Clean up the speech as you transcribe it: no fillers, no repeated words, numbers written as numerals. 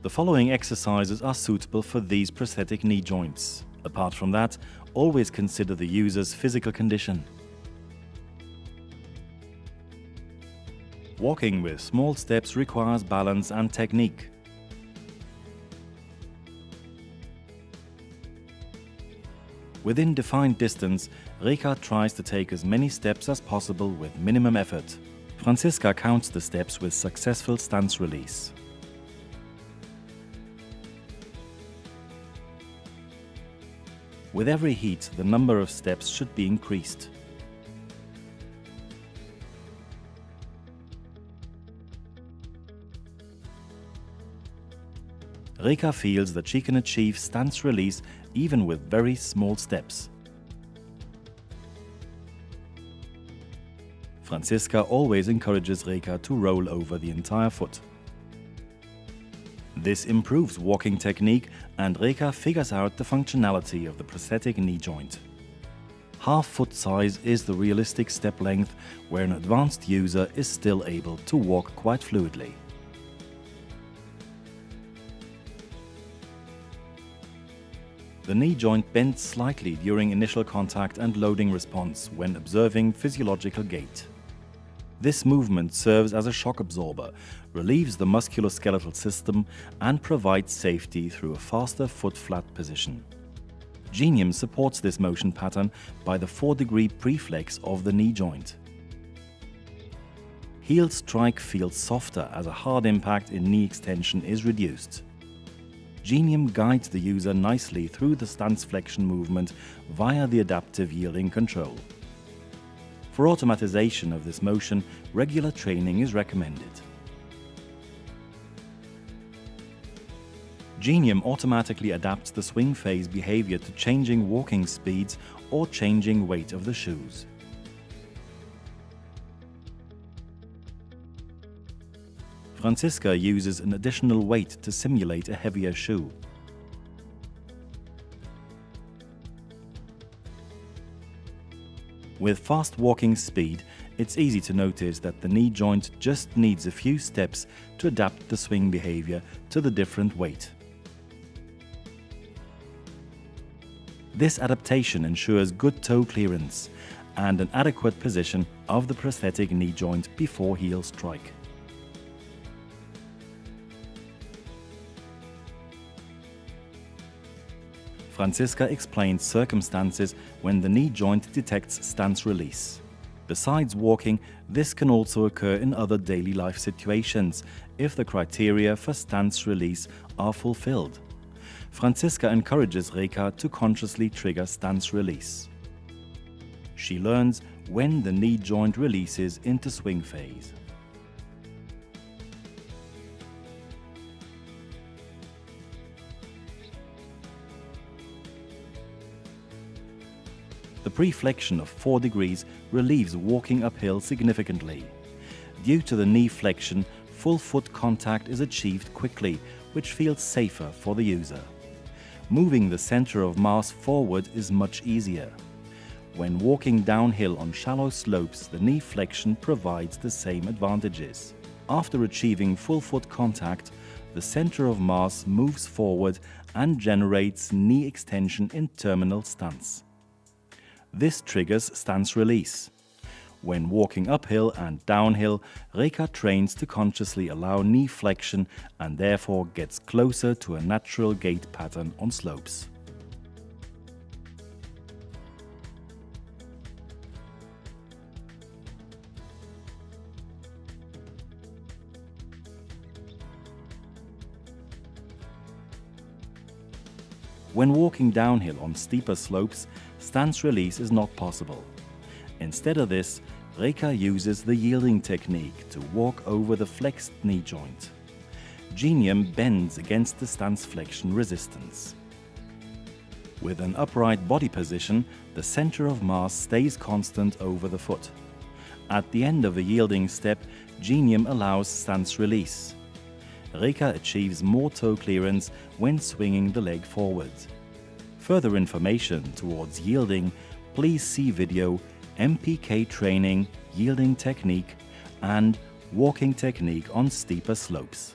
The following exercises are suitable for these prosthetic knee joints. Apart from that, always consider the user's physical condition. Walking with small steps requires balance and technique. Within defined distance, Reka tries to take as many steps as possible with minimum effort. Franziska counts the steps with successful stance release. With every heat, the number of steps should be increased. Reka feels that she can achieve stance release even with very small steps. Franziska always encourages Reka to roll over the entire foot. This improves walking technique, and Reka figures out the functionality of the prosthetic knee joint. Half foot size is the realistic step length where an advanced user is still able to walk quite fluidly. The knee joint bends slightly during initial contact and loading response when observing physiological gait. This movement serves as a shock absorber, relieves the musculoskeletal system, and provides safety through a faster foot flat position. Genium supports this motion pattern by the 4-degree preflex of the knee joint. Heel strike feels softer as a hard impact in knee extension is reduced. Genium guides the user nicely through the stance flexion movement via the adaptive yielding control. For automatization of this motion, regular training is recommended. Genium automatically adapts the swing phase behavior to changing walking speeds or changing weight of the shoes. Franziska uses an additional weight to simulate a heavier shoe. With fast walking speed, it's easy to notice that the knee joint just needs a few steps to adapt the swing behavior to the different weight. This adaptation ensures good toe clearance and an adequate position of the prosthetic knee joint before heel strike. Franziska explains circumstances when the knee joint detects stance release. Besides walking, this can also occur in other daily life situations if the criteria for stance release are fulfilled. Franziska encourages Reka to consciously trigger stance release. She learns when the knee joint releases into swing phase. The preflexion of 4 degrees relieves walking uphill significantly. Due to the knee flexion, full foot contact is achieved quickly, which feels safer for the user. Moving the center of mass forward is much easier. When walking downhill on shallow slopes, the knee flexion provides the same advantages. After achieving full foot contact, the center of mass moves forward and generates knee extension in terminal stance. This triggers stance release. When walking uphill and downhill, Reka trains to consciously allow knee flexion and therefore gets closer to a natural gait pattern on slopes. When walking downhill on steeper slopes, stance release is not possible. Instead of this, Reka uses the yielding technique to walk over the flexed knee joint. Genium bends against the stance flexion resistance. With an upright body position, the center of mass stays constant over the foot. At the end of the yielding step, Genium allows stance release. Reka achieves more toe clearance when swinging the leg forward. Further information towards yielding, please see video MPK Training, Yielding Technique and Walking Technique on Steeper Slopes.